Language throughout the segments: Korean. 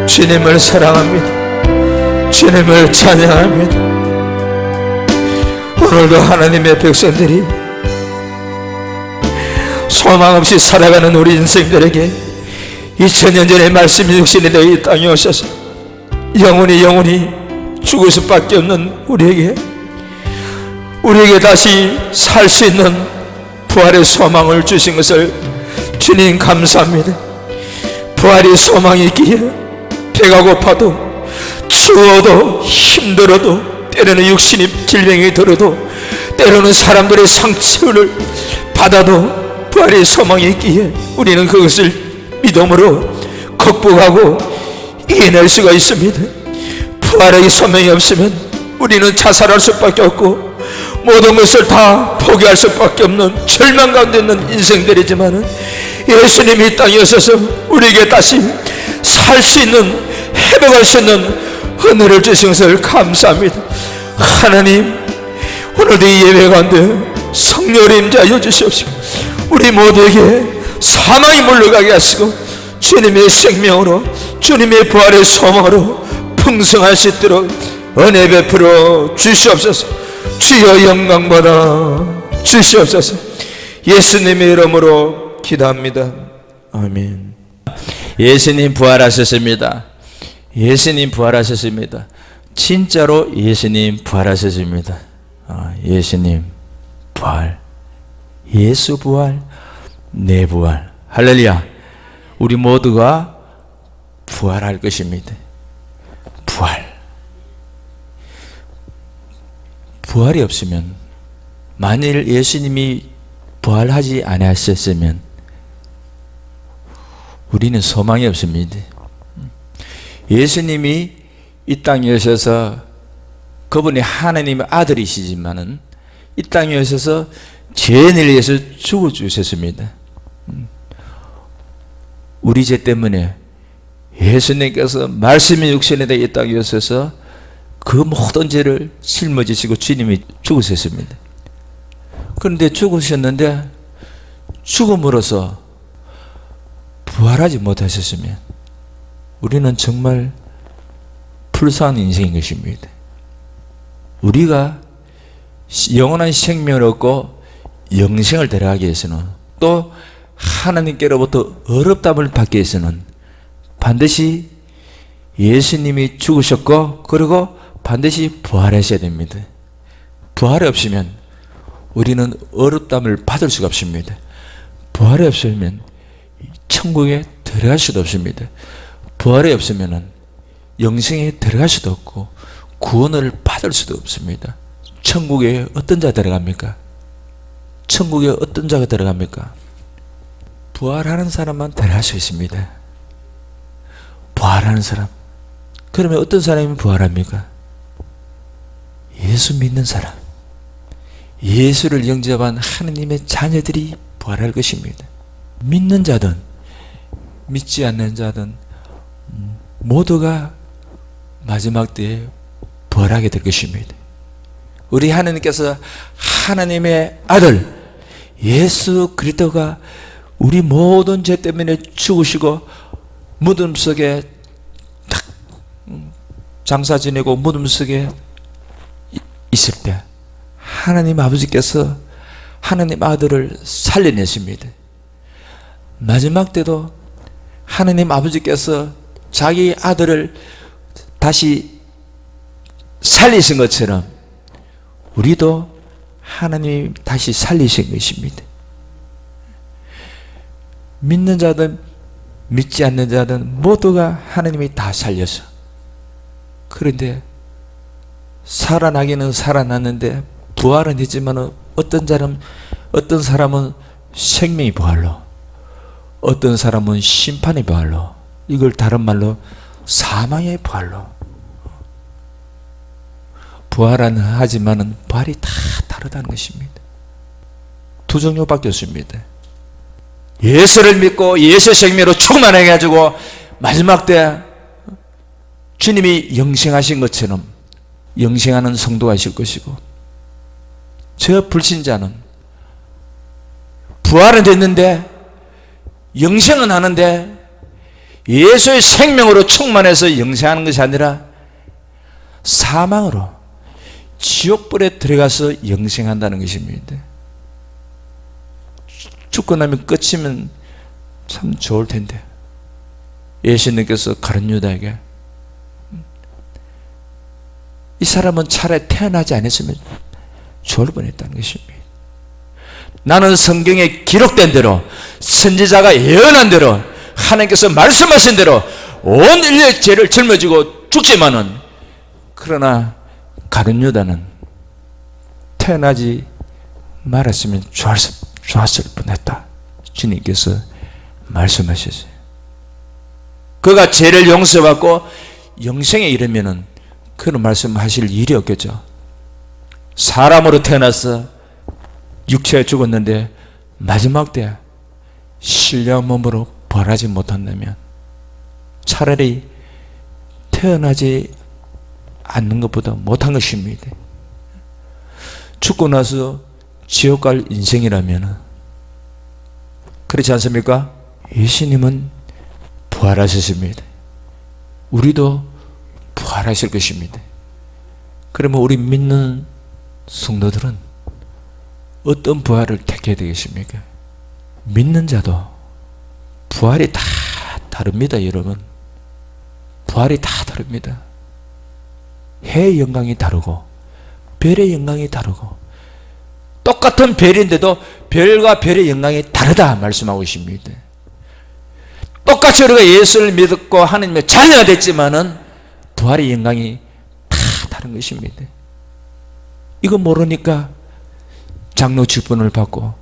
주님을 사랑합니다. 주님을 찬양합니다. 오늘도 하나님의 백성들이 소망 없이 살아가는 우리 인생들에게 2000년 전의 말씀이 육신이 되어 이 땅에 오셔서 영원히 죽을 수밖에 없는 우리에게 다시 살 수 있는 부활의 소망을 주신 것을 주님 감사합니다. 부활의 소망이 있기에 배가 고파도 추워도 힘들어도 때로는 육신이 질병이 들어도 때로는 사람들의 상처를 받아도 부활의 소망이 있기에 우리는 그것을 믿음으로 극복하고 이겨낼 수가 있습니다. 부활의 소망이 없으면 우리는 자살할 수밖에 없고 모든 것을 다 포기할 수밖에 없는 절망 가운데 있는 인생들이지만 예수님이 이 땅에 오셔서 우리에게 다시 살 수 있는, 회복할 수 있는 은혜를 주신 것을 감사합니다. 하나님, 오늘도 이 예배 가운데 성령을 임재하여 주시옵시고 우리 모두에게 사망이 물러가게 하시고 주님의 생명으로, 주님의 부활의 소망으로 풍성할 수 있도록 은혜 베풀어 주시옵소서. 주여 영광 받아 주시옵소서. 예수님의 이름으로 기도합니다. 아멘. 예수님 부활하셨습니다. 예수님 부활하셨습니다. 진짜로 예수님 부활하셨습니다. 예수님 부활, 예수 부활, 내 부활. 할렐루야. 우리 모두가 부활할 것입니다. 부활이 없으면, 만일 예수님이 부활하지 않으셨으면 우리는 소망이 없습니다. 예수님이 이 땅에 오셔서, 그분이 하나님의 아들이시지만은 이 땅에 오셔서 죄인을 위해서 죽어주셨습니다. 우리 죄 때문에 예수님께서 말씀이 육신에 대해 이 땅에 오셔서 그 모든 죄를 짊어지시고 주님이 죽으셨습니다. 그런데 죽으셨는데 죽음으로써 부활하지 못하셨으면 우리는 정말 불쌍한 인생인 것입니다. 우리가 영원한 생명을 얻고 영생을 데려가기 위해서는, 또 하나님께로부터 어렵담을 받기 위해서는 반드시 예수님이 죽으셨고, 그리고 반드시 부활하셔야 됩니다. 부활이 없으면 우리는 어렵담을 받을 수가 없습니다. 부활이 없으면 천국에 들어갈 수도 없습니다. 부활이 없으면 영생에 들어갈 수도 없고 구원을 받을 수도 없습니다. 천국에 어떤 자 들어갑니까? 천국에 어떤 자가 들어갑니까? 부활하는 사람만 들어갈 수 있습니다. 부활하는 사람. 그러면 어떤 사람이 부활합니까? 예수 믿는 사람, 예수를 영접한 하느님의 자녀들이 부활할 것입니다. 믿는 자든 믿지 않는 자든 모두가 마지막 때에 부활하게 될 것입니다. 우리 하느님께서 하나님의 아들 예수 그리스도가 우리 모든 죄 때문에 죽으시고 무덤 속에 딱 장사 지내고 무덤 속에 있을 때 하나님 아버지께서 하나님 아들을 살려내십니다. 마지막 때도 하나님 아버지께서 자기 아들을 다시 살리신 것처럼 우리도 하나님이 다시 살리신 것입니다. 믿는 자든 믿지 않는 자든 모두가 하나님이 다 살려서, 그런데 살아나기는 살아났는데 부활은 했지만 어떤 사람은 생명의 부활로, 어떤 사람은 심판의 부활로, 이걸 다른 말로 사망의 부활로. 부활은 하지만은 부활이 다 다르다는 것입니다. 두 종류밖에 없습니다. 예수를 믿고 예수 생명으로 충만하게 해가지고 마지막 때 주님이 영생하신 것처럼 영생하는 성도가 있을 것이고, 저 불신자는 부활은 됐는데 영생은 하는데 예수의 생명으로 충만해서 영생하는 것이 아니라 사망으로 지옥불에 들어가서 영생한다는 것입니다. 죽고 나면 끝이면 참 좋을 텐데 예수님께서 가룟 유다에게 이 사람은 차라리 태어나지 않았으면 좋을 뻔했다는 것입니다. 나는 성경에 기록된 대로 선지자가 예언한 대로 하나님께서 말씀하신 대로 온 인류의 죄를 짊어지고 죽지만은 그러나 가룟 유다는 태어나지 말았으면 좋았을 뻔했다. 주님께서 말씀하셨어요. 그가 죄를 용서받고 영생에 이르면은 그런 말씀하실 일이 없겠죠. 사람으로 태어나서 육체가 죽었는데 마지막 때 신령한 몸으로 부활하지 못한다면 차라리 태어나지 않는 것보다 못한 것입니다. 죽고 나서 지옥 갈 인생이라면 그렇지 않습니까? 예수님은 부활하셨습니다. 우리도 부활하실 것입니다. 그러면 우리 믿는 성도들은 어떤 부활을 택해야 되겠습니까? 믿는 자도 부활이 다 다릅니다. 여러분, 부활이 다 다릅니다. 해의 영광이 다르고 별의 영광이 다르고 똑같은 별인데도 별과 별의 영광이 다르다 말씀하고 있습니다. 똑같이 우리가 예수를 믿고 하나님의 자녀가 됐지만은 부활의 영광이 다 다른 것입니다. 이거 모르니까 장로 직분을 받고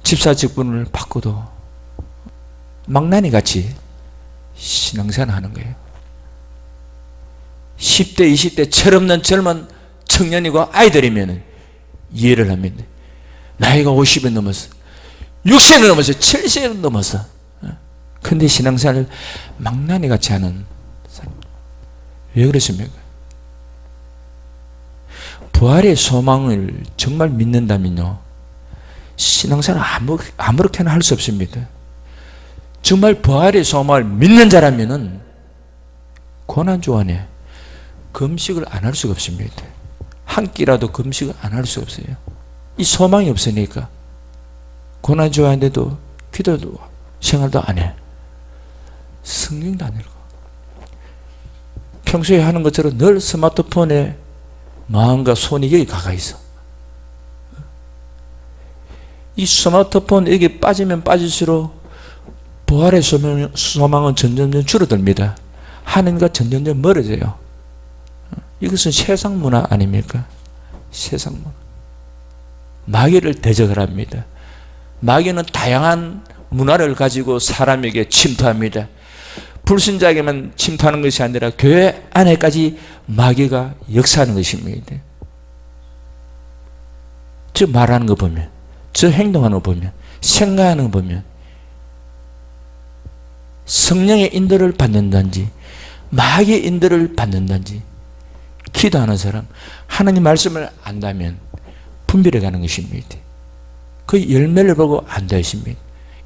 집사 직분을 받고도 망나니 같이 신앙생활 하는 거예요. 10대 20대 철없는 젊은 청년이고 아이들이면 이해를 합니다. 나이가 50이 넘어서 60이 넘어서 70이 넘어서 근데 신앙생활을 망나니 같이 하는 사람, 왜 그렇습니까? 부활의 소망을 정말 믿는다면요 신앙생활 아무렇게나 할 수 없습니다. 정말 부활의 소망을 믿는 자라면은 고난주 안에 금식을 안 할 수가 없습니다. 한 끼라도 금식을 안 할 수 없어요. 이 소망이 없으니까 고난주 안에도 기도도 생활도 안 해. 성경도 안 읽어. 평소에 하는 것처럼 늘 스마트폰에 마음과 손이 여기 가까이 있어. 이 스마트폰 여기 빠지면 빠질수록 부활의 소망은 점점 줄어듭니다. 하나님과 점점 멀어져요. 이것은 세상 문화 아닙니까? 세상 문화. 마귀를 대적을 합니다. 마귀는 다양한 문화를 가지고 사람에게 침투합니다. 불신자에게만 침투하는 것이 아니라 교회 안에까지 마귀가 역사하는 것입니다. 저 말하는 거 보면, 저 행동하는 거 보면, 생각하는 거 보면 성령의 인도를 받는다든지 마귀의 인도를 받는다든지 기도하는 사람 하나님 말씀을 안다면 분별해 가는 것입니다. 그 열매를 보고 안다 했습니다.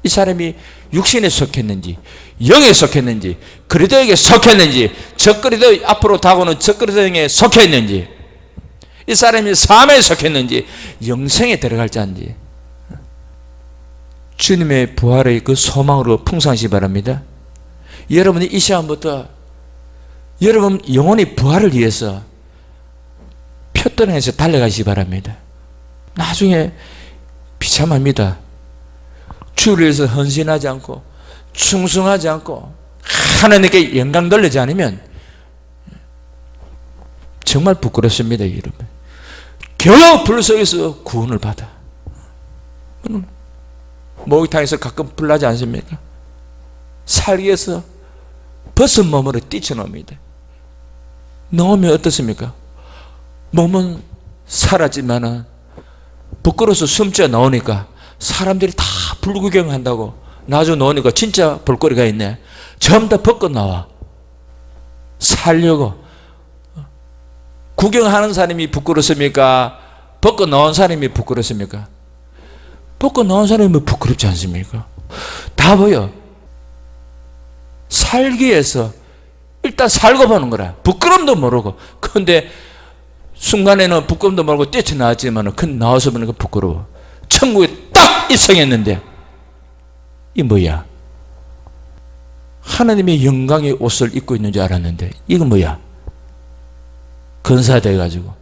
이 사람이 육신에 속했는지 영에 속했는지 그리스도에게 속했는지 적그리스도 앞으로 다가오는 적그리스도에 속했는지 이 사람이 삶에 속했는지 영생에 들어갈 자인지 주님의 부활의 그 소망으로 풍성하시기 바랍니다. 여러분이 이 시간부터 여러분 영혼의 부활을 위해서 표떠내서 달려가시기 바랍니다. 나중에 비참합니다. 주를 위해서 헌신하지 않고 충성하지 않고 하나님께 영광 돌리지 않으면 정말 부끄럽습니다. 여러분 겨우 불 속에서 구원을 받아. 목욕탕에서 가끔 불 나지 않습니까? 살기 위해서 벗은 몸으로 뛰쳐나옵니다. 나오면 어떻습니까? 몸은 살았지만 부끄러워서 숨져 나오니까 사람들이 다 불구경한다고 나중에 나오니까 진짜 볼거리가 있네. 전부 다 벗고 나와. 살려고. 구경하는 사람이 부끄럽습니까? 벗고 나온 사람이 부끄럽습니까? 벗고 나온 사람이 부끄럽지 않습니까? 다 보여. 살기 위해서 일단 살고 보는 거라. 부끄럼도 모르고. 그런데 순간에는 부끄럼도 모르고 뛰쳐나왔지만 그 나와서 보니까 부끄러워. 천국에 딱 입성했는데 이 뭐야? 하나님의 영광의 옷을 입고 있는 줄 알았는데 이거 뭐야? 근사돼 가지고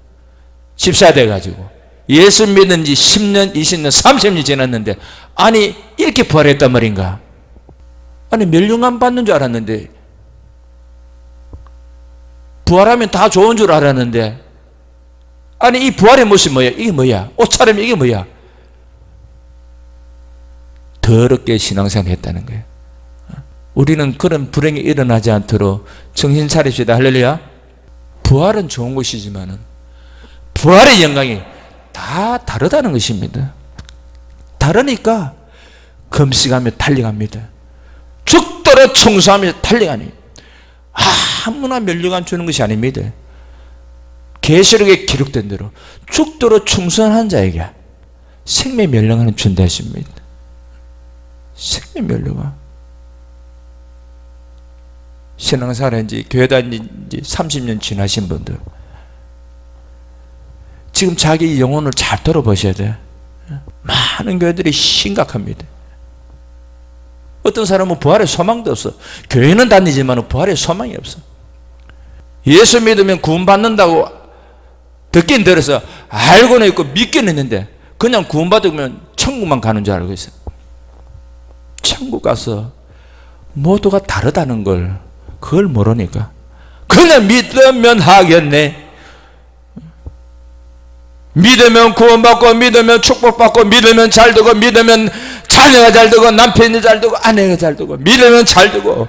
집사돼 가지고 예수 믿은 지 10년, 20년, 30년 지났는데 아니 이렇게 부활했단 말인가? 아니 멸류관 받는 줄 알았는데 부활하면 다 좋은 줄 알았는데 아니 이 부활의 모습이 뭐야? 이게 뭐야? 옷차림 이게 뭐야? 더럽게 신앙생활 했다는 거예요. 우리는 그런 불행이 일어나지 않도록 정신 차립시다. 할렐루야. 부활은 좋은 것이지만 부활의 영광이 다 다르다는 것입니다. 다르니까 금식하며 달려갑니다. 죽도록 청소하며 달려가니 아무나 멸류관 주는 것이 아닙니다. 계시록에 기록된 대로 죽도록 충성한 자에게 생명 멸류관을 준다 했습니다. 생명 멸류관. 신앙생활인지 교회 다닌 지 30년 지나신 분들 지금 자기 영혼을 잘 돌아보셔야 돼요. 많은 교회들이 심각합니다. 어떤 사람은 부활의 소망도 없어. 교회는 다니지만 부활의 소망이 없어. 예수 믿으면 구원받는다고 듣긴 들어서 알고는 있고 믿긴 했는데 그냥 구원받으면 천국만 가는 줄 알고 있어요. 천국 가서 모두가 다르다는 걸 그걸 모르니까 그냥 믿으면 하겠네. 믿으면 구원받고 믿으면 축복받고 믿으면 잘되고 믿으면 자녀가 잘되고 남편이 잘되고 아내가 잘되고 믿으면 잘되고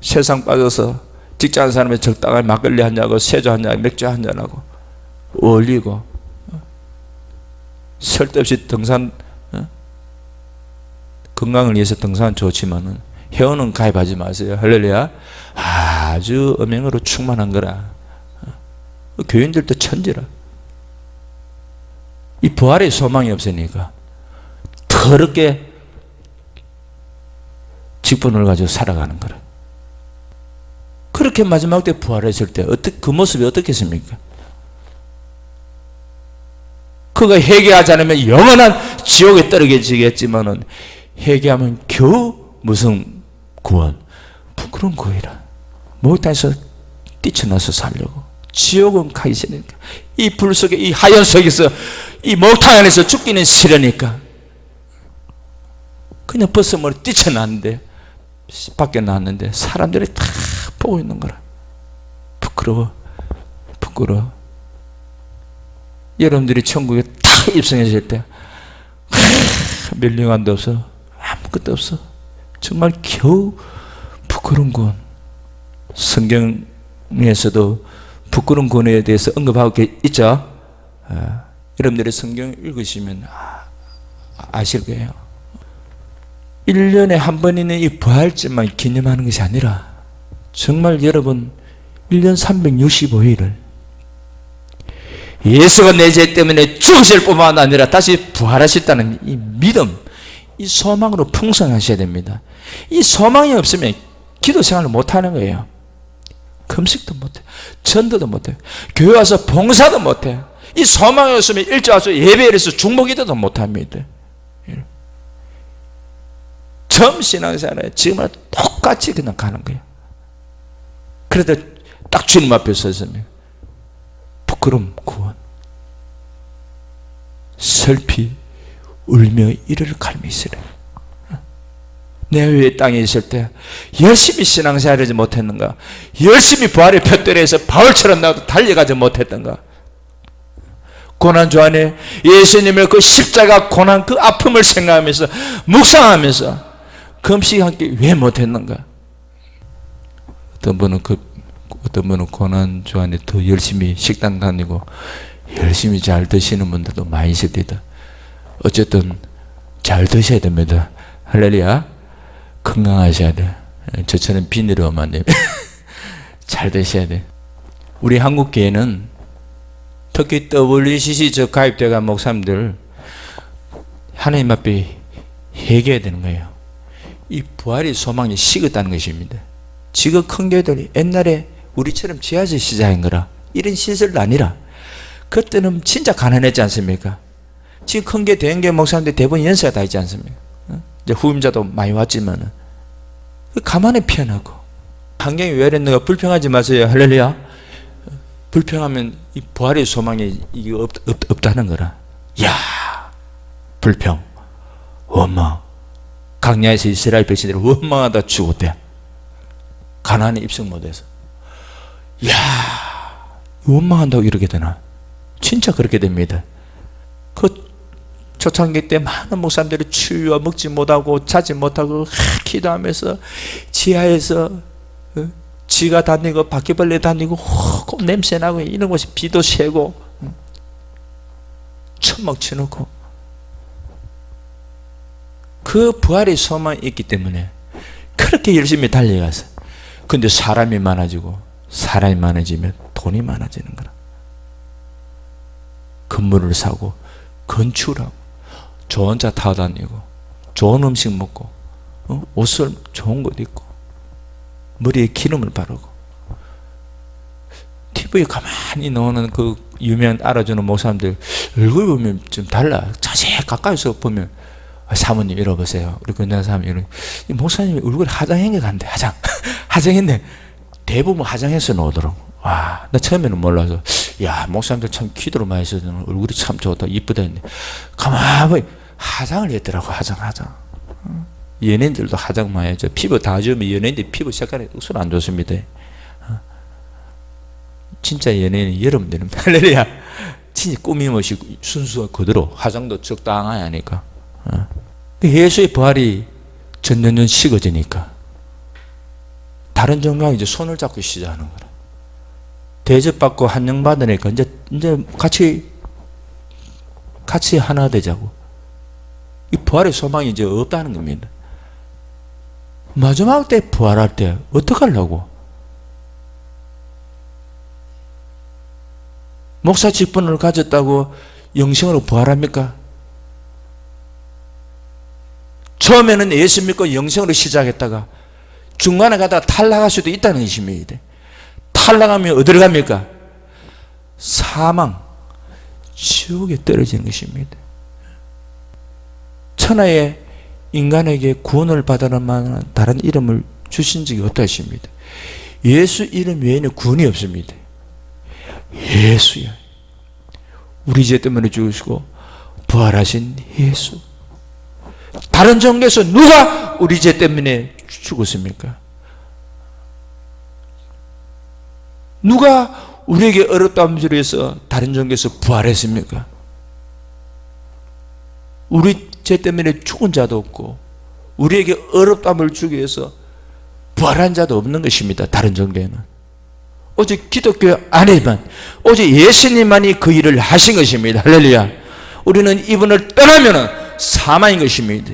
세상 빠져서 직장하는 사람이 적당하게 막걸리 한잔하고 세조 한잔하고 맥주 한잔하고 어울리고 쓸데없이 등산 건강을 위해서 등산은 좋지만은 회원은 가입하지 마세요. 할렐루야. 아주 음행으로 충만한 거라. 교인들도 천지라. 이 부활의 소망이 없으니까 더럽게 직분을 가지고 살아가는 거라. 그렇게 마지막 때 부활했을 때 그 모습이 어떻겠습니까? 그가 회개하지 않으면 영원한 지옥에 떨어지겠지만은 회개하면 겨우 무슨 구원? 부끄러운 구원이라. 목욕탕에서 뛰쳐나서 살려고. 지옥은 가기 싫으니까. 이 불 속에, 이 하얀 속에서, 이 목욕탕 안에서 죽기는 싫으니까. 그냥 벗어머리 뛰쳐나왔는데, 밖에 나왔는데, 사람들이 다 보고 있는 거라. 부끄러워. 부끄러워. 여러분들이 천국에 탁 입성했을 때, 멸류관도 없어. 아무것도 없어. 정말 겨우 부끄러운 건 성경에서도 부끄러운 권에 대해서 언급하고 있죠. 여러분들이 성경 읽으시면 아실 거예요. 1년에 한 번 있는 이 부활절만 기념하는 것이 아니라 정말 여러분 1년 365일을 예수가 내 죄 때문에 죽으실 뿐만 아니라 다시 부활하셨다는 이 믿음, 이 소망으로 풍성하셔야 됩니다. 이 소망이 없으면 기도 생활을 못하는 거예요. 금식도 못해, 전도도 못해, 교회 와서 봉사도 못해. 이 소망이 없으면 일찍 와서 예배에서 중보기도도 못합니다. 처음 신앙생활에 지금은 똑같이 그냥 가는 거예요. 그래도 딱 주님 앞에 서서면 부끄러움 구원, 슬피 울며 이를 갈미 있으래. 내 위에 땅에 있을 때 열심히 신앙생활하지 못했는가? 열심히 부활의 푯대에서 바울처럼 나도 달려가지 못했던가? 고난주 안에 예수님의 그 십자가 고난 그 아픔을 생각하면서 묵상하면서 금식하기 왜 못했는가? 어떤 분은 고난주 안에 더 열심히 식당 다니고 열심히 잘 드시는 분들도 많이 있습니다. 어쨌든 잘 드셔야 됩니다. 할렐루야. 건강하셔야 돼. 저처럼 비늘이 오면 안 돼. 잘 드셔야 돼. 우리 한국 교회는 특히 WCC 저 가입돼간 목사님들 하나님 앞에 회개해야 되는 거예요. 이 부활의 소망이 식었다는 것입니다. 지금 큰 교회들이 옛날에 우리처럼 지하철 시장인 거라 이런 시설도 아니라 그때는 진짜 가난했지 않습니까? 지금 큰 교회 대형교회 목사님들 대부분 연세가 다 있지 않습니까? 이제 후임자도 많이 왔지만은 가만히 피어나고 환경이 왜 이랬는가 불평하지 마세요. 할렐루야. 불평하면 이 부활의 소망이 이게 없다는 거라. 야, 불평, 원망. 강야에서 이스라엘 백성들이 원망하다 죽었대. 가나안에 입성 못해서. 야, 원망한다고 이렇게 되나? 진짜 그렇게 됩니다. 그 초창기 때 많은 목사님들이 추위와 먹지 못하고 자지 못하고 기도하면서 지하에서 쥐가 다니고 바퀴벌레 다니고 냄새나고 이런 곳이 비도 새고 천막 쳐놓고 그 부활의 소망이 있기 때문에 그렇게 열심히 달려가서 근데 사람이 많아지고 사람이 많아지면 돈이 많아지는 거라. 건물을 사고 건축을 하고 좋은 차 타고 다니고 좋은 음식 먹고 옷을 좋은 것 입고 머리에 기름을 바르고 TV에 가만히 나오는 그 유명한 알아주는 목사님들 얼굴 보면 좀 달라. 자세히 가까이서 보면 사모님 이러보세요. 우리 건너는 사람이 이러 이 목사님이 얼굴에 화장한 게 간대. 화장했네. 대부분 화장해서 나오더라고. 와, 나 처음에는 몰라서 야 목사님들 참 기도를 많이 해서 얼굴이 참 좋다 이쁘다 했는데 가만히 화장을 했더라고. 화장 연예인들도 화장 많이 하죠. 피부 다 지우면 연예인들 피부 색깔이 우선 안 좋습니다. 진짜 연예인은 여러분들은 할렐루야 진짜 꾸밈없이 순수한 그대로 화장도 적당하게 하니까 예수의 부활이 전년전 식어지니까 다른 종교가 이제 손을 잡고 시작하는 거라. 대접받고 환영받으니까 이제 같이 하나 되자고. 이 부활의 소망이 이제 없다는 겁니다. 마지막 때 부활할 때 어떻게 하려고? 목사 직분을 가졌다고 영생으로 부활합니까? 처음에는 예수 믿고 영생으로 시작했다가 중간에 가다가 탈락할 수도 있다는 것입니다. 탈락하면 어디로 갑니까? 사망, 지옥에 떨어지는 것입니다. 천하에 인간에게 구원을 받을 만한 다른 이름을 주신 적이 없다 하십니다. 예수 이름 외에는 구원이 없습니다. 예수야. 우리 죄 때문에 죽으시고 부활하신 예수. 다른 종교에서 누가 우리 죄 때문에 죽었습니까? 누가 우리에게 어렵다는 소리에서 다른 종교에서 부활했습니까? 우리 죄 때문에 죽은 자도 없고 우리에게 어렵담을 주기 위해서 부활한 자도 없는 것입니다. 다른 종교에는 오직 기독교 안에만 오직 예수님만이 그 일을 하신 것입니다. 할렐루야. 우리는 이분을 떠나면 사망인 것입니다.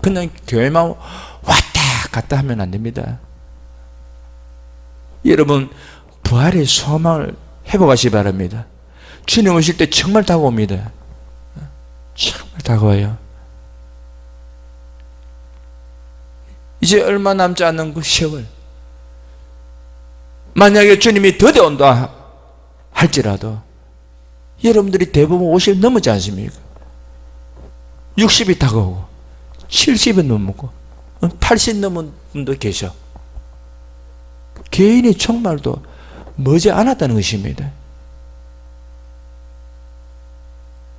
그냥 교회만 왔다 갔다 하면 안 됩니다. 여러분 부활의 소망을 회복하시기 바랍니다. 주님 오실 때 정말 다가옵니다. 정말 다가와요. 이제 얼마 남지 않은 그 세월, 만약에 주님이 더디 온다 할지라도 여러분들이 대부분 50 넘지 않습니까? 60이 다가오고 70은 넘고 80 넘은 분도 계셔. 개인이 정말도 머지 않았다는 것입니다.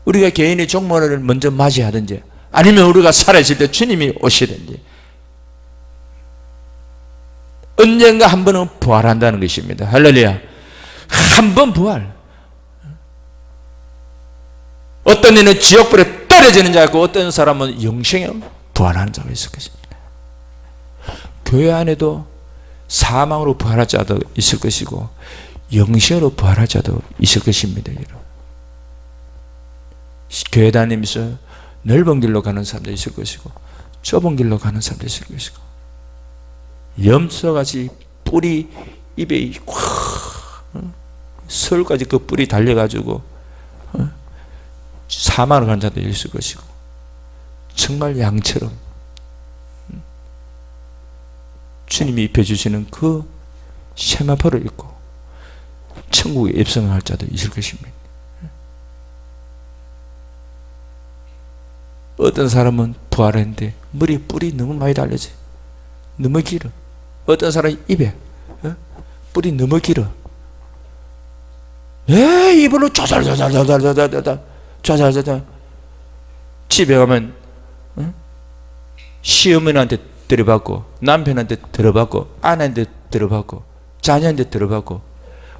우리가 개인의 종말을 먼저 맞이하든지 아니면 우리가 살아있을 때 주님이 오시든지 언젠가 한 번은 부활한다는 것입니다. 할렐루야. 한 번 부활. 어떤 이는 지옥불에 떨어지는 자고 어떤 사람은 영생에 부활하는 자가 있을 것입니다. 교회 안에도 사망으로 부활할 자도 있을 것이고 영생으로 부활할 자도 있을 것입니다. 여러분. 교회 다니면서 넓은 길로 가는 사람도 있을 것이고 좁은 길로 가는 사람도 있을 것이고 염소같이 뿔이 입에 서울까지 그 뿔이 달려가지고 사망을 가는 자도 있을 것이고 정말 양처럼 주님이 입혀주시는 그 세마포를 입고 천국에 입성할 자도 있을 것입니다. 어떤 사람은 부활했는데 머리 뿔이 너무 많이 달려져, 너무 길어. 어떤 사람은 입에 뿔이 너무 길어. 입으로 좌잘좌잘좌잘좌잘좌잘 집에 가면 시어머니한테 들어받고, 남편한테 들어받고, 아내한테 들어받고, 자녀한테 들어받고,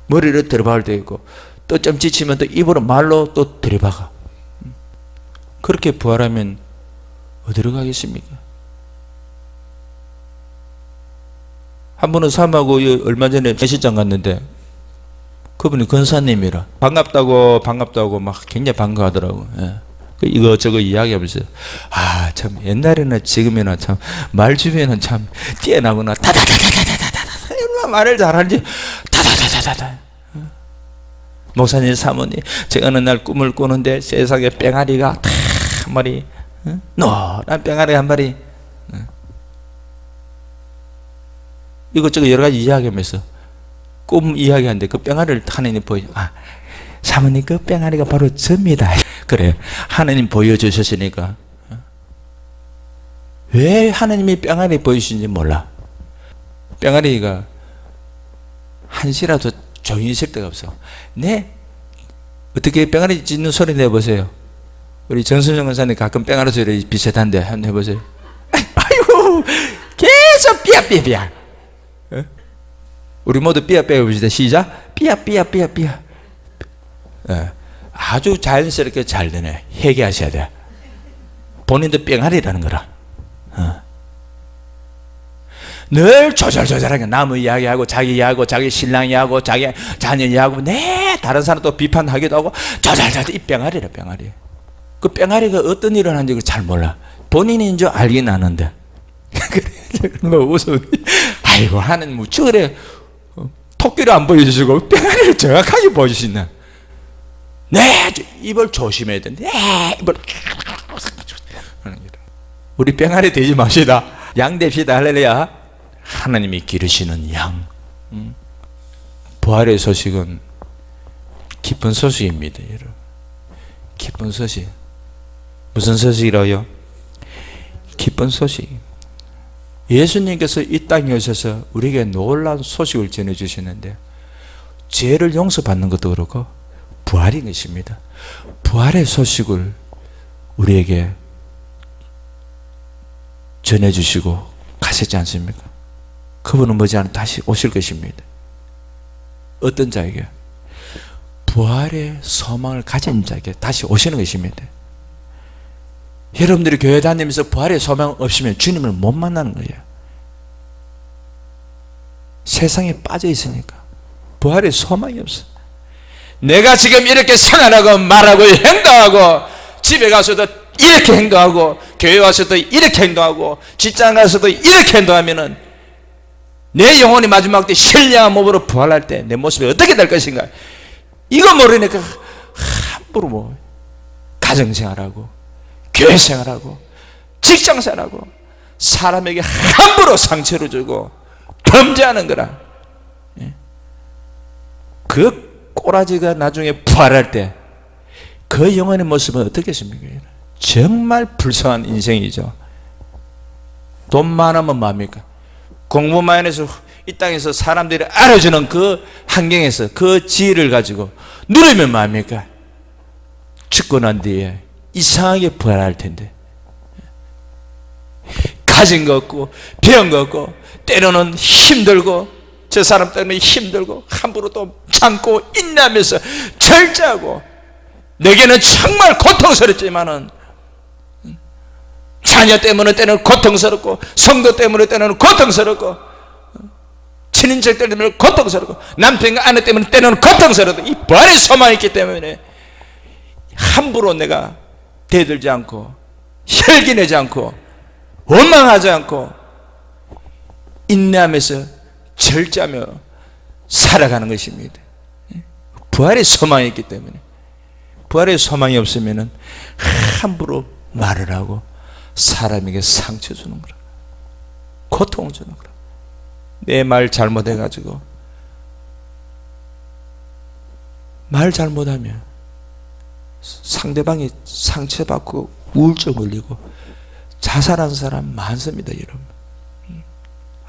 머리를 들어박을 때 있고, 또 좀 지치면 또 입으로 말로 또 들어박아. 그렇게 부활하면 어디로 가겠습니까? 한 번은 사모하고 얼마 전에 메시장 갔는데 그분이 권사님이라 반갑다고 막 굉장히 반가워하더라고. 예. 이거저거 이야기하면서 참 옛날에는 지금이나 참 말 주변은 참 뛰어나구나. 다다다다다다다다 얼마나 말을 잘하는지. 다다다다다다. 목사님 사모님, 제가 어느 날 꿈을 꾸는데 세상에 뺑아리가 한 마리, 노란 뺑아리 한 마리, 이것저것 여러 가지 이야기하면서 꿈 이야기하는데 그 뺑아리를 하나님 보여. 사모님 그 뺑아리가 바로 접니다. 그래, 하나님 보여주셨으니까. 왜 하나님이 뺑아리 보여주신지 몰라. 뺑아리가 한시라도 조용히 있을 데가 없어. 네, 어떻게 뺑아리 짖는 소리 내보세요. 우리 정순정 권사님 가끔 뺑아리 소리 비슷한데 한번 해보세요. 아이고, 계속 삐약삐약. 우리 모두 삐약삐약 해봅시다. 시작. 삐약삐약삐약삐약. 아주 자연스럽게 잘 되네. 회개하셔야 돼. 본인도 뺑아리라는 거라. 늘 조절조절하게 남의 이야기하고 자기 이야기하고 자기 신랑 이야기하고 자기 자녀 이야기하고 다른 사람 또 비판하기도 하고 조절조절. 이 뺑아리라, 뺑아리. 그 뺑아리가 어떤 일을 하는지 잘 몰라. 본인인 줄 알긴 아는데 그런 거 웃어. 아이고, 하나님 무척 그래 토끼를 안 보여주시고 뺑아리를 정확하게 보여주시네. 네, 입을 조심해야 돼. 네, 입을. 우리 뺑아리 되지 맙시다. 양 됩시다. 할렐루야. 하나님이 기르시는 양. 부활의 소식은 기쁜 소식입니다, 여러분. 기쁜 소식. 무슨 소식이라요? 기쁜 소식. 예수님께서 이 땅에 오셔서 우리에게 놀라운 소식을 전해주시는데, 죄를 용서받는 것도 그렇고 부활인 것입니다. 부활의 소식을 우리에게 전해주시고 가셨지 않습니까? 그분은 머지않아 다시 오실 것입니다. 어떤 자에게? 부활의 소망을 가진 자에게 다시 오시는 것입니다. 여러분들이 교회 다니면서 부활의 소망 없으면 주님을 못 만나는 거예요. 세상에 빠져 있으니까 부활의 소망이 없어. 내가 지금 이렇게 생활하고 말하고 행동하고 집에 가서도 이렇게 행동하고 교회 와서도 이렇게 행동하고 직장 가서도 이렇게 행동하면은 내 영혼이 마지막 때 신령한 몸으로 부활할 때 내 모습이 어떻게 될 것인가, 이거 모르니까 함부로 뭐 가정생활하고 교회생활하고 직장생활하고 사람에게 함부로 상처를 주고 범죄하는 거라. 그 꼬라지가 나중에 부활할 때 그 영혼의 모습은 어떻겠습니까? 정말 불쌍한 인생이죠. 돈 많으면 뭐합니까? 공부만 해서 이 땅에서 사람들이 알아주는 그 환경에서 그 지혜를 가지고 누리면 뭐합니까? 죽고 난 뒤에 이상하게 부활할 텐데, 가진 거 없고 배운 거 없고 때로는 힘들고 저 사람 때문에 힘들고 함부로 또 참고 인내하면서 절제하고, 내게는 정말 고통스럽지만은 자녀 때문에 때는 고통스럽고 성도 때문에 때는 고통스럽고 친인척 때문에 고통스럽고 남편과 아내 때문에 때는 고통스럽고 이 부활의 소망이 있기 때문에 함부로 내가 대들지 않고 혈기내지 않고 원망하지 않고 인내하면서 절제하며 살아가는 것입니다. 부활의 소망이 있기 때문에. 부활의 소망이 없으면 함부로 말을 하고 사람에게 상처 주는 거라, 고통을 주는 거라. 내 말 잘못해가지고, 말 잘못하면 상대방이 상처받고 우울증 걸리고 자살한 사람 많습니다, 여러분.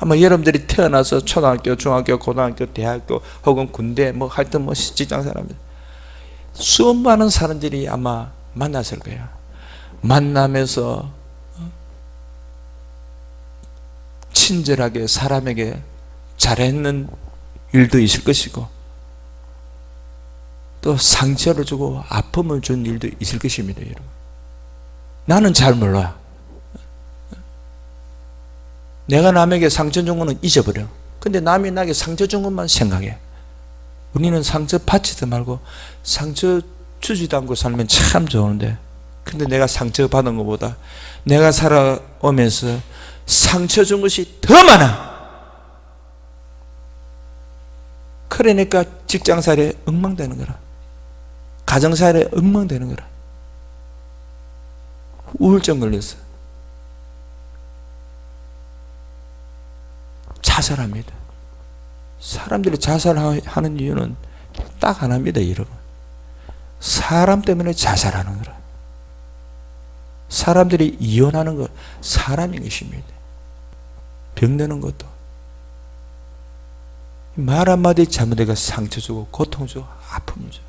아마 여러분들이 태어나서 초등학교, 중학교, 고등학교, 대학교 혹은 군대 뭐 하여튼 뭐 직장 사람들 수많은 사람들이 아마 만났을 거야. 만나면서 친절하게 사람에게 잘했는 일도 있을 것이고, 또 상처를 주고 아픔을 준 일도 있을 것입니다, 여러분. 나는 잘 몰라. 내가 남에게 상처 준 거는 잊어버려. 근데 남이 나에게 상처 준 것만 생각해. 우리는 상처 받지도 말고 상처 주지도 않고 살면 참 좋은데, 근데 내가 상처 받은 것보다 내가 살아오면서 상처 준 것이 더 많아. 그러니까 직장살이에 엉망되는 거라. 가정살이에 엉망되는 거라. 우울증 걸렸어. 자살합니다. 사람들이 자살하는 이유는 딱 하나입니다, 여러분. 사람 때문에 자살하는 거라. 사람들이 이혼하는 것 사람인 것입니다. 병드는 것도 말 한마디 잘못해가 상처 주고 고통 주고 아픔 줘.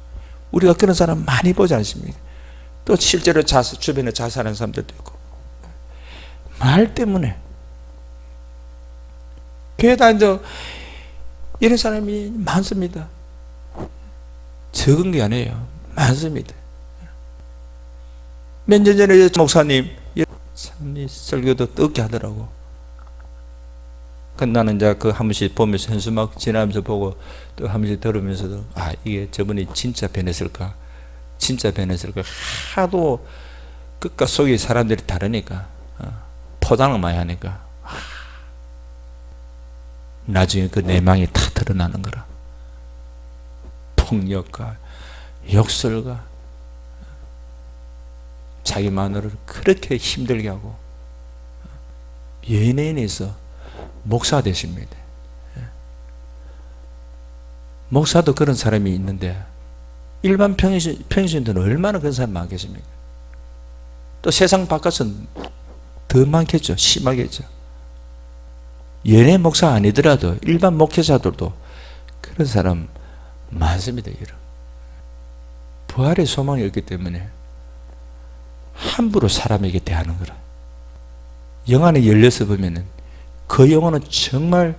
우리가 그런 사람 많이 보지 않습니까? 또 실제로 주변에 자살하는 사람들도 있고, 말 때문에. 교회 다니죠. 이런 사람이 많습니다. 적은 게 아니에요. 많습니다. 몇 년 전에 목사님 참 설교도 뜨겁게 하더라고. 나는 이제 그 한 번씩 보면서 현수막 지나면서 보고 또 한 번씩 들으면서도, 아, 이게 저분이 진짜 변했을까? 진짜 변했을까? 하도 끝과 속이 사람들이 다르니까, 포장을 많이 하니까, 나중에 그 내망이 다 드러나는 거라. 폭력과 욕설과 자기 마누라를 그렇게 힘들게 하고, 연예인에서 목사 되십니다. 목사도 그런 사람이 있는데 일반 평신도는 얼마나 그런 사람이 많겠습니까? 또 세상 바깥은 더 많겠죠. 심하겠죠. 연예 목사 아니더라도 일반 목회자들도 그런 사람 많습니다, 여러분. 부활의 소망이 없기 때문에 함부로 사람에게 대하는 거라. 영안에 열려서 보면은 그 영혼은 정말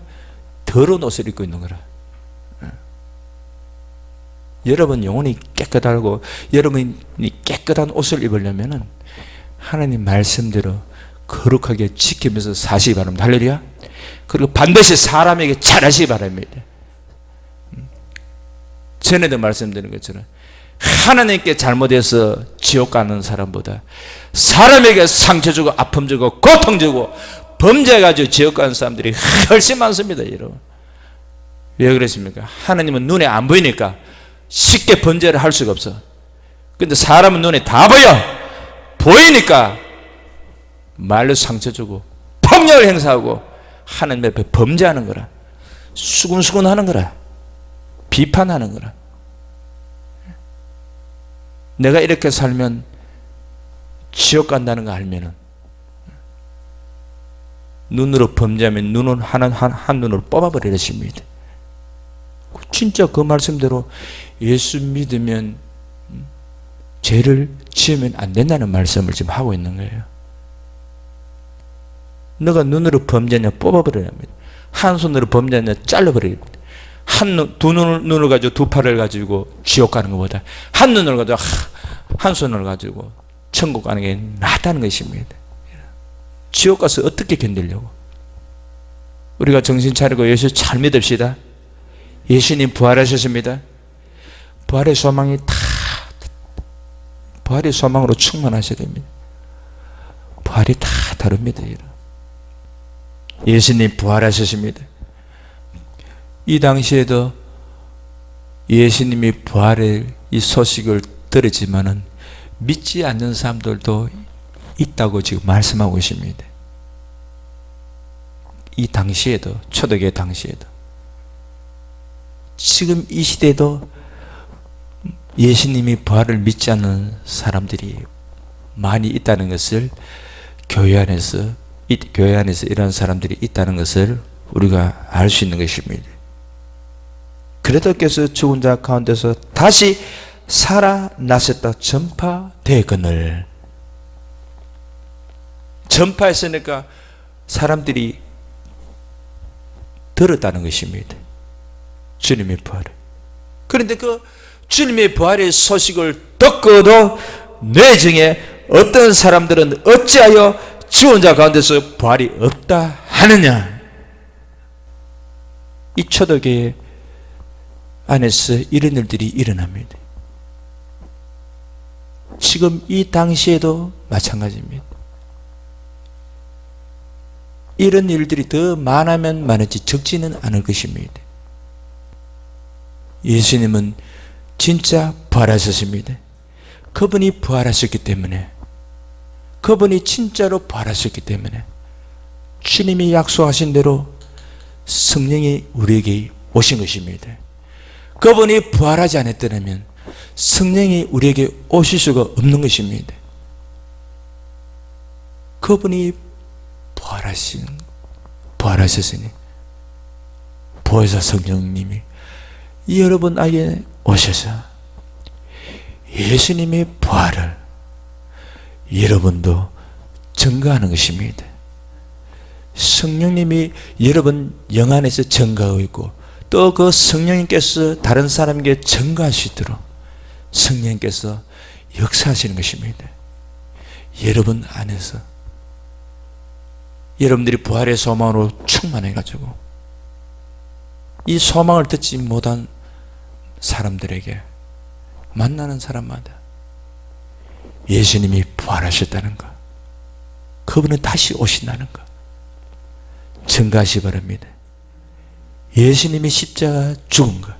더러운 옷을 입고 있는 거라. 여러분 영혼이 깨끗하고 여러분이 깨끗한 옷을 입으려면은 하나님 말씀대로 거룩하게 지키면서 사시기 바랍니다. 할렐루야. 그리고 반드시 사람에게 잘하시기 바랍니다. 전에도 말씀드린 것처럼 하나님께 잘못해서 지옥 가는 사람보다 사람에게 상처 주고 아픔 주고 고통 주고 범죄해가지고 지옥 가는 사람들이 훨씬 많습니다, 여러분. 왜 그랬습니까? 하나님은 눈에 안 보이니까 쉽게 범죄를 할 수가 없어. 근데 사람은 눈에 다 보여. 보이니까 말로 상처 주고 폭력을 행사하고 하나님 앞에 범죄하는 거라. 수군수군 하는 거라. 비판하는 거라. 내가 이렇게 살면 지옥 간다는 거 알면은 눈으로 범죄하면 눈은 한 눈으로 뽑아버리는 것입니다. 진짜 그 말씀대로 예수 믿으면 죄를 지으면 안 된다는 말씀을 지금 하고 있는 거예요. 너가 눈으로 범죄냐 뽑아버려야 합니다. 한 손으로 범죄냐 잘라버려야 합니다. 두 눈을 가지고 두 팔을 가지고 지옥 가는 것보다 한 눈을 가지고 한 손을 가지고 천국 가는 게 낫다는 것입니다. 지옥 가서 어떻게 견디려고? 우리가 정신 차리고 예수 잘 믿읍시다. 예수님 부활하셨습니다. 부활의 소망이 부활의 소망으로 충만하셔야 됩니다. 부활이 다 다릅니다. 예수님 부활하셨습니다. 이 당시에도 예수님이 부활의 이 소식을 들었지만은 믿지 않는 사람들도 있다고 지금 말씀하고 있습니다. 이 당시에도, 초대교회 당시에도, 지금 이 시대에도 예수님이 부활을 믿지 않는 사람들이 많이 있다는 것을, 교회 안에서 이런 사람들이 있다는 것을 우리가 알 수 있는 것입니다. 그래도 께서 죽은 자 가운데서 다시 살아나셨다 전파되거늘. 전파했으니까 사람들이 들었다는 것입니다. 주님의 부활을. 그런데 그 주님의 부활의 소식을 듣고도 내 중에 어떤 사람들은 어찌하여 죽은 자 가운데서 부활이 없다 하느냐. 이 초대교회 안에서 이런 일들이 일어납니다. 지금 이 당시에도 마찬가지입니다. 이런 일들이 더 많으면 많을지 적지는 않을 것입니다. 예수님은 진짜 부활하셨습니다. 그분이 부활하셨기 때문에, 그분이 진짜로 부활하셨기 때문에 주님이 약속하신 대로 성령이 우리에게 오신 것입니다. 그분이 부활하지 않았더라면 성령이 우리에게 오실 수가 없는 것입니다. 그분이 부활하셨으니 보혜사 성령님이 여러분에게 오셔서 예수님의 부활을 여러분도 증거하는 것입니다. 성령님이 여러분 영 안에서 증거하고 있고, 또 그 성령님께서 다른 사람에게 증거하시도록 성령님께서 역사하시는 것입니다. 여러분 안에서 여러분들이 부활의 소망으로 충만해가지고 이 소망을 듣지 못한 사람들에게, 만나는 사람마다 예수님이 부활하셨다는 것, 그분은 다시 오신다는 것 증거하시 바랍니다. 예수님이 십자가 죽은 것,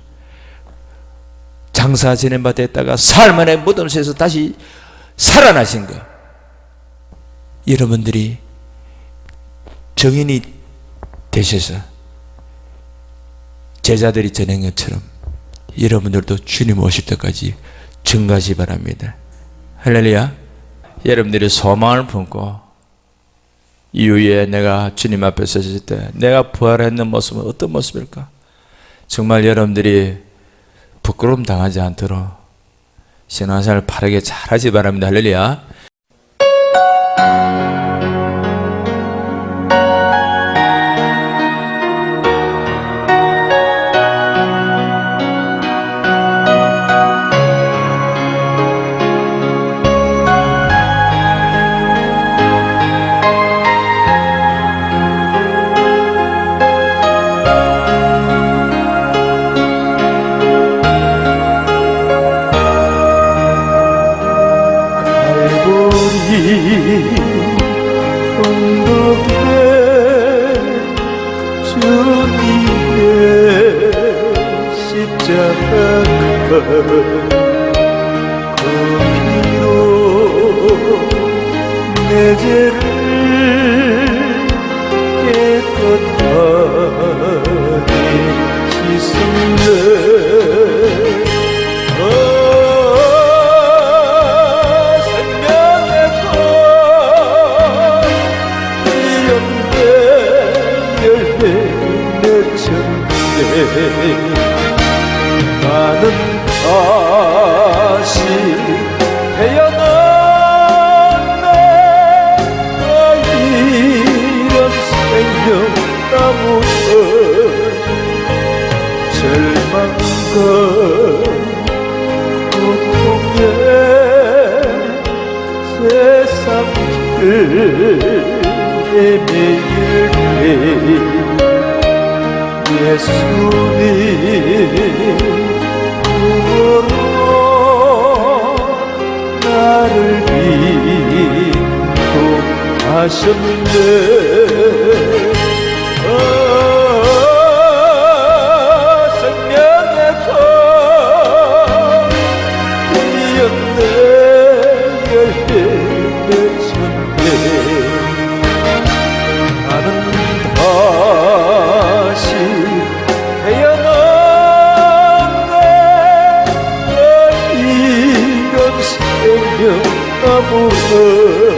장사 지낸 바 됐다가 사흘 만에 무덤에서 다시 살아나신 것, 여러분들이 정인이 되셔서 제자들이 전한 것처럼 여러분들도 주님 오실 때까지 증거하시 바랍니다. 할렐루야. 여러분들이 소망을 품고 이후에 내가 주님 앞에 섰을 때 내가 부활했는 모습은 어떤 모습일까? 정말 여러분들이 부끄러움 당하지 않도록 신앙생활을 바르게 잘하시 바랍니다. 할렐루야. 그 피로 내 죄를 깨끗하게 씻으네. 생명의 꽃 이런데 열매 맺혔네. 나는 다시 태어났네. 이런 생명나무는 절망과 고통의 세상을 헤매일 때 예수님 구원으로 나를 인도하셨네. 생명의 꽃 피었네. 열매 맺혔네. 나는 생명나무를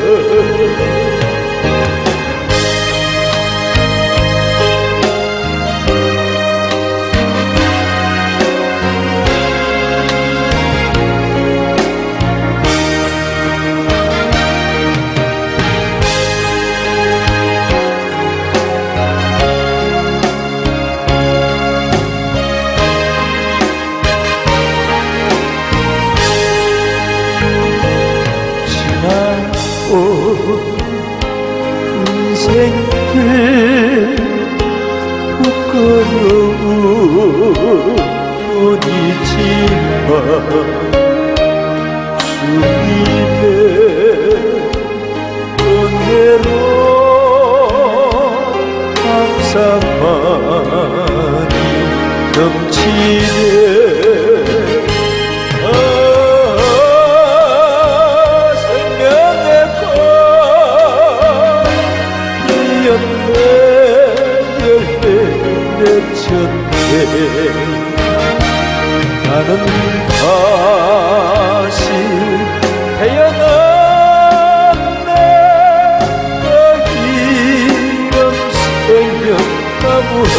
인생길 부끄러움뿐이지만 주님의 은혜로 감사만이 넘치네. 나는 다시 태어났네. 이런 생명나무를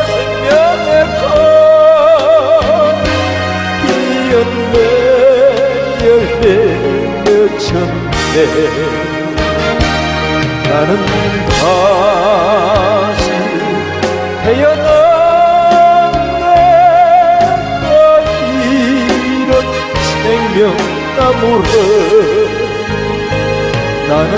생명의 꽃 피었네. 열매 맺혔네. 나는 다시 태어났네. 이런 생명나무를 나는